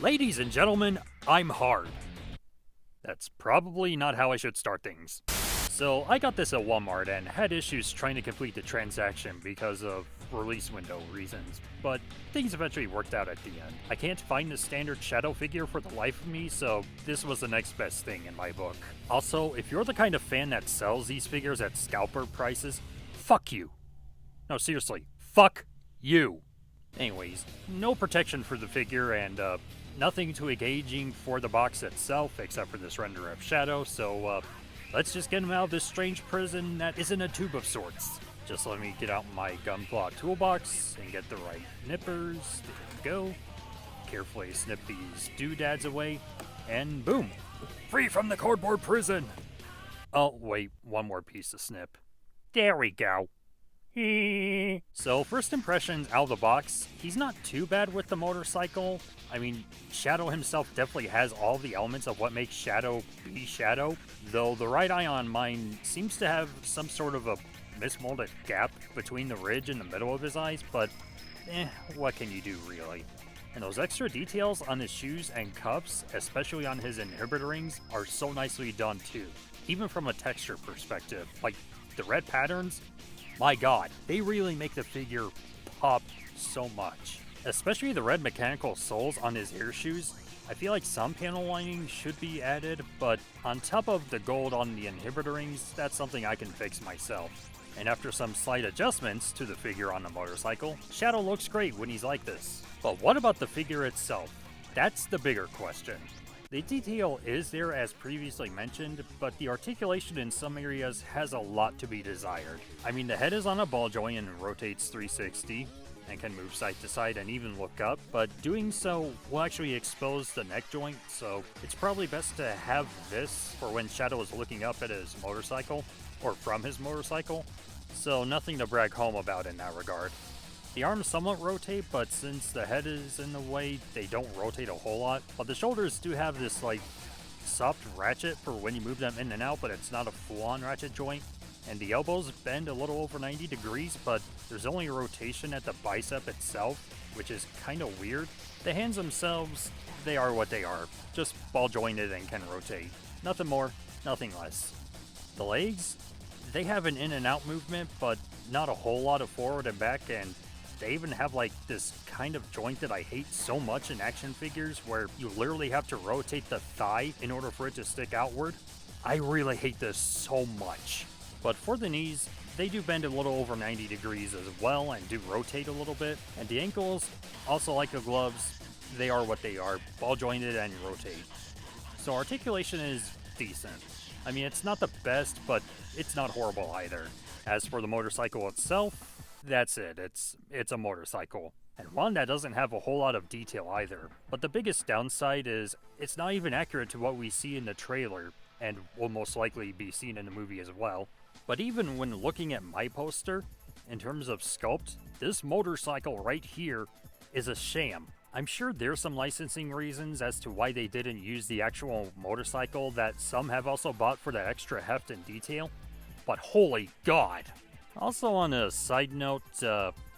Ladies and gentlemen, I'm hard. That's probably not how I should start things. So I got this at Walmart and had issues trying to complete the transaction because of release window reasons, but things eventually worked out at the end. I can't find the standard shadow figure for the life of me, so this was the next best thing in my book. Also, if you're the kind of fan that sells these figures at scalper prices, fuck you. No, seriously, fuck you. Anyways, no protection for the figure and nothing too engaging for the box itself except for this render of Shadow, so let's just get him out of this strange prison that isn't a tube of sorts. Just let me get out my gunpla toolbox and get the right nippers. There we go. Carefully snip these doodads away, and boom! Free from the cardboard prison! Oh, wait, one more piece to snip. There we go. So, first impressions out of the box, he's not too bad with the motorcycle. I mean, Shadow himself definitely has all the elements of what makes Shadow be Shadow, though the right eye on mine seems to have some sort of a mismolded gap between the ridge and the middle of his eyes, but what can you do really? And those extra details on his shoes and cuffs, especially on his inhibitor rings, are so nicely done too, even from a texture perspective. Like, the red patterns, my god, they really make the figure pop so much. Especially the red mechanical soles on his ear shoes. I feel like some panel lining should be added, but on top of the gold on the inhibitor rings, that's something I can fix myself. And after some slight adjustments to the figure on the motorcycle, Shadow looks great when he's like this. But what about the figure itself? That's the bigger question. The detail is there as previously mentioned, but the articulation in some areas has a lot to be desired. I mean, the head is on a ball joint and rotates 360, and can move side to side and even look up, but doing so will actually expose the neck joint, so it's probably best to have this for when Shadow is looking up at his motorcycle, or from his motorcycle, so nothing to brag home about in that regard. The arms somewhat rotate, but since the head is in the way, they don't rotate a whole lot. But the shoulders do have this, like, soft ratchet for when you move them in and out, but it's not a full-on ratchet joint. And the elbows bend a little over 90 degrees, but there's only a rotation at the bicep itself, which is kind of weird. The hands themselves, they are what they are. Just ball-jointed and can rotate. Nothing more, nothing less. The legs, they have an in and out movement, but not a whole lot of forward and back, and they even have like this kind of joint that I hate so much in action figures where you literally have to rotate the thigh in order for it to stick outward. I really hate this so much. But for the knees, they do bend a little over 90 degrees as well and do rotate a little bit. And the ankles, also like the gloves, they are what they are, ball jointed and rotate. So articulation is decent. I mean, it's not the best, but it's not horrible either. As for the motorcycle itself, that's it. It's a motorcycle. And one that doesn't have a whole lot of detail either. But the biggest downside is it's not even accurate to what we see in the trailer, and will most likely be seen in the movie as well. But even when looking at my poster, in terms of sculpt, this motorcycle right here is a sham. I'm sure there's some licensing reasons as to why they didn't use the actual motorcycle that some have also bought for that extra heft and detail, but holy god! Also on a side note,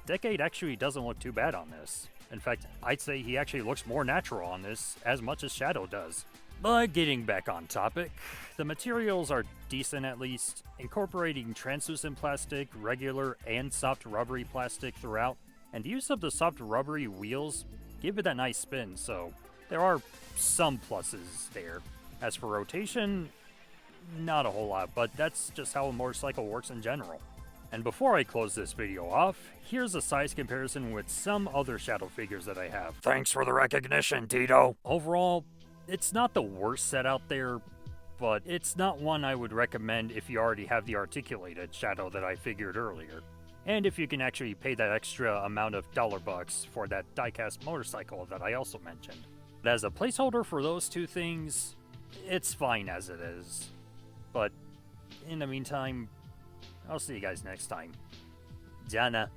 Decade actually doesn't look too bad on this. In fact, I'd say he actually looks more natural on this, as much as Shadow does. But getting back on topic, the materials are decent at least, incorporating translucent plastic, regular and soft rubbery plastic throughout, and the use of the soft rubbery wheels give it that nice spin, so there are some pluses there. As for rotation, not a whole lot, but that's just how a motorcycle works in general. And before I close this video off, here's a size comparison with some other Shadow figures that I have. Thanks for the recognition, Tito! Overall, it's not the worst set out there, but it's not one I would recommend if you already have the articulated Shadow that I figured earlier. And if you can actually pay that extra amount of $bucks for that diecast motorcycle that I also mentioned. But as a placeholder for those two things, it's fine as it is. But in the meantime, I'll see you guys next time. Jana.